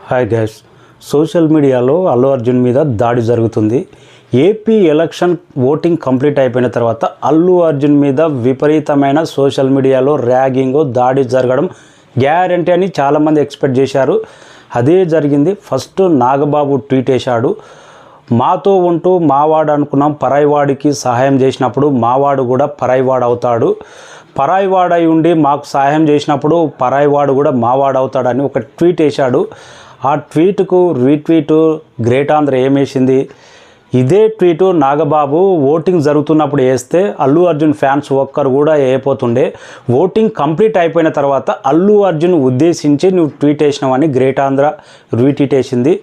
Hi guys, social మీడియాలో అల్లు అర్జున్ మీద దాడి జరుగుతుంది. ఏపీ ఎలక్షన్ ఓటింగ్ కంప్లీట్ అయిపోయిన తర్వాత అల్లు అర్జున్ మీద విపరీతమైన సోషల్ మీడియాలో ర్యాగింగ్ దాడి జరగడం గ్యారంటీ అని చాలామంది ఎక్స్పెక్ట్ చేశారు. అదే జరిగింది. ఫస్ట్ నాగబాబు ట్వీట్ వేశాడు, మాతో ఉంటూ మావాడు అనుకున్నాం, పరాయివాడికి సహాయం చేసినప్పుడు మావాడు కూడా పరాయివాడు అవుతాడు, పరాయివాడై ఉండి మాకు సహాయం చేసినప్పుడు పరాయివాడు కూడా మావాడు అవుతాడని ఒక ట్వీట్ వేశాడు. ఆ ట్వీట్కు రీట్వీటు గ్రేట్ ఆంధ్ర ఏమేసింది. ఇదే ట్వీటు నాగబాబు ఓటింగ్ జరుగుతున్నప్పుడు వేస్తే అల్లు అర్జున్ ఫ్యాన్స్ ఒక్కరు కూడా వేయపోతుండే. ఓటింగ్ కంప్లీట్ అయిపోయిన తర్వాత అల్లు అర్జున్ ఉద్దేశించి నువ్వు ట్వీట్ వేసినావని గ్రేట్ ఆంధ్ర రీట్వీట్ వేసింది.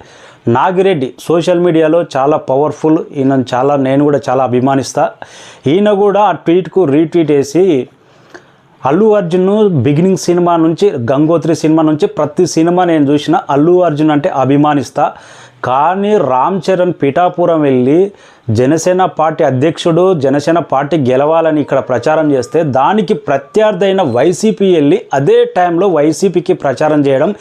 నాగిరెడ్డి సోషల్ మీడియాలో చాలా పవర్ఫుల్, నేను కూడా చాలా అభిమానిస్తా. ఈయన కూడా ఆ ట్వీట్కు రీట్వీట్ వేసి అల్లు అర్జున్ బిగినింగ్ సినిమా నుంచి గంగోత్రి సినిమా నుంచి ప్రతి సినిమా నేను చూసిన అల్లు అర్జున్ అంటే అభిమానిస్తా. కానీ రామ్ చరణ్ పిఠాపురం వెళ్ళి జనసేన పార్టీ అధ్యక్షుడు, జనసేన పార్టీ గెలవాలని ఇక్కడ ప్రచారం చేస్తే దానికి ప్రత్యర్థి అయిన వైసీపీ వెళ్ళి అదే టైంలో వైసీపీకి ప్రచారం చేయడం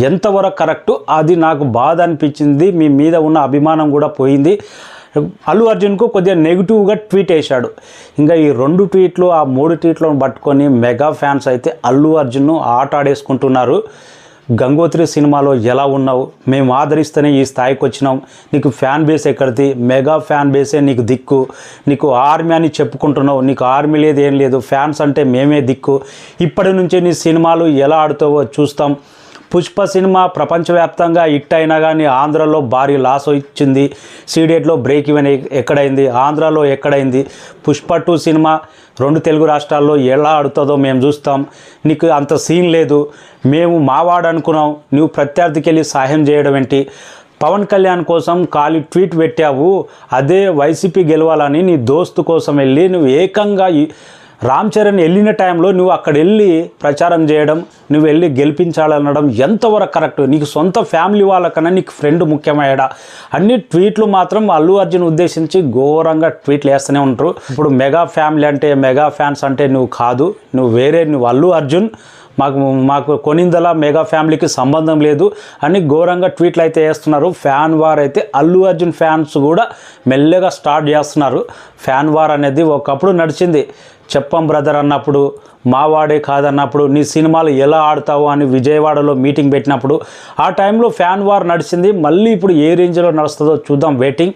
ఎంతవరకు కరెక్టు, అది నాకు బాధ అనిపించింది. మీ మీద ఉన్న అభిమానం కూడా పోయింది. అల్లు అర్జున్కు కొద్దిగా నెగిటివ్గా ట్వీట్ వేశాడు. ఇంకా ఈ 2 ట్వీట్లు ఆ 3 ట్వీట్లను పట్టుకొని మెగా ఫ్యాన్స్ అయితే అల్లు అర్జున్ను ఆట ఆడేసుకుంటున్నారు. గంగోత్రి సినిమాలో ఎలా ఉన్నావు, మేము ఆదరిస్తేనే ఈ స్థాయికి వచ్చినాం, నీకు ఫ్యాన్ బేస్ ఎక్కడిది, మెగా ఫ్యాన్ బేసే నీకు దిక్కు, నీకు ఆర్మీ అని చెప్పుకుంటున్నావు, నీకు ఆర్మీ లేదు ఏం లేదు, ఫ్యాన్స్ అంటే మేమే దిక్కు, ఇప్పటి నుంచే నీ సినిమాలు ఎలా ఆడుతావో చూస్తాం. పుష్ప సినిమా ప్రపంచవ్యాప్తంగా హిట్ అయినా కానీ ఆంధ్రాలో భారీ లాస్ ఇచ్చింది. సీడెట్లో బ్రేక్ ఈవెన్ ఎక్కడైంది, ఆంధ్రాలో ఎక్కడైంది. పుష్ప 2 సినిమా 2 తెలుగు రాష్ట్రాల్లో ఎలా ఆడుతుందో మేము చూస్తాం. నీకు అంత సీన్ లేదు, మేము మావాడు అనుకున్నాం, నువ్వు ప్రత్యర్థికి వెళ్ళి సహాయం చేయడం ఏంటి. పవన్ కళ్యాణ్ కోసం ఖాళీ ట్వీట్ పెట్టావు, అదే వైసీపీ గెలవాలని నీ దోస్తు కోసం వెళ్ళి నువ్వు ఏకంగా రామ్ చరణ్ వెళ్ళిన టైంలో నువ్వు అక్కడ వెళ్ళి ప్రచారం చేయడం, నువ్వు వెళ్ళి గెలిపించాలనడం ఎంతవరకు కరెక్ట్. నీకు సొంత ఫ్యామిలీ వాళ్ళకన్నా నీకు ఫ్రెండ్ ముఖ్యమయ్యాడా. అన్ని ట్వీట్లు మాత్రం అల్లు అర్జున్ ఉద్దేశించి ఘోరంగా ట్వీట్లు వేస్తూనే ఉంటారు. ఇప్పుడు మెగా ఫ్యామిలీ అంటే మెగా ఫ్యాన్స్ అంటే నువ్వు కాదు, నువ్వు అల్లు అర్జున్, మాకు కొనిందల మెగా ఫ్యామిలీకి సంబంధం లేదు అని ఘోరంగా ట్వీట్లు అయితే వేస్తున్నారు. ఫ్యాన్ వార్ అయితే అల్లు అర్జున్ ఫ్యాన్స్ కూడా మెల్లగా స్టార్ట్ చేస్తున్నారు. ఫ్యాన్ వార్ అనేది ఒకప్పుడు నడిచింది. చెప్పం బ్రదర్ అన్నప్పుడు, మావాడే కాదన్నప్పుడు, నీ సినిమాలు ఎలా ఆడతావు అని విజయవాడలో మీటింగ్ పెట్టినప్పుడు ఆ టైంలో ఫ్యాన్ వార్ నడిచింది. మళ్ళీ ఇప్పుడు ఏ రేంజ్లో నడుస్తుందో చూద్దాం, వెయిటింగ్.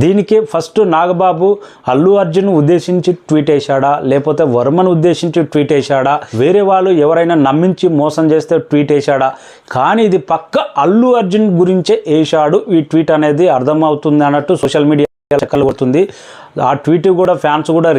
దీనికి ఫస్ట్ నాగబాబు అల్లు అర్జున్ ఉద్దేశించి ట్వీట్ వేశాడా, లేకపోతే వర్మను ఉద్దేశించి ట్వీట్ వేశాడా, వేరే వాళ్ళు ఎవరైనా నమ్మించి మోసం చేస్తే ట్వీట్ వేశాడా, కానీ ఇది పక్క అల్లు అర్జున్ గురించే వేశాడు ఈ ట్వీట్ అనేది అర్థమవుతుంది అన్నట్టు సోషల్ మీడియా లెక్కలు కొడుతుంది. ఆ ట్వీట్ కూడా ఫ్యాన్స్ కూడా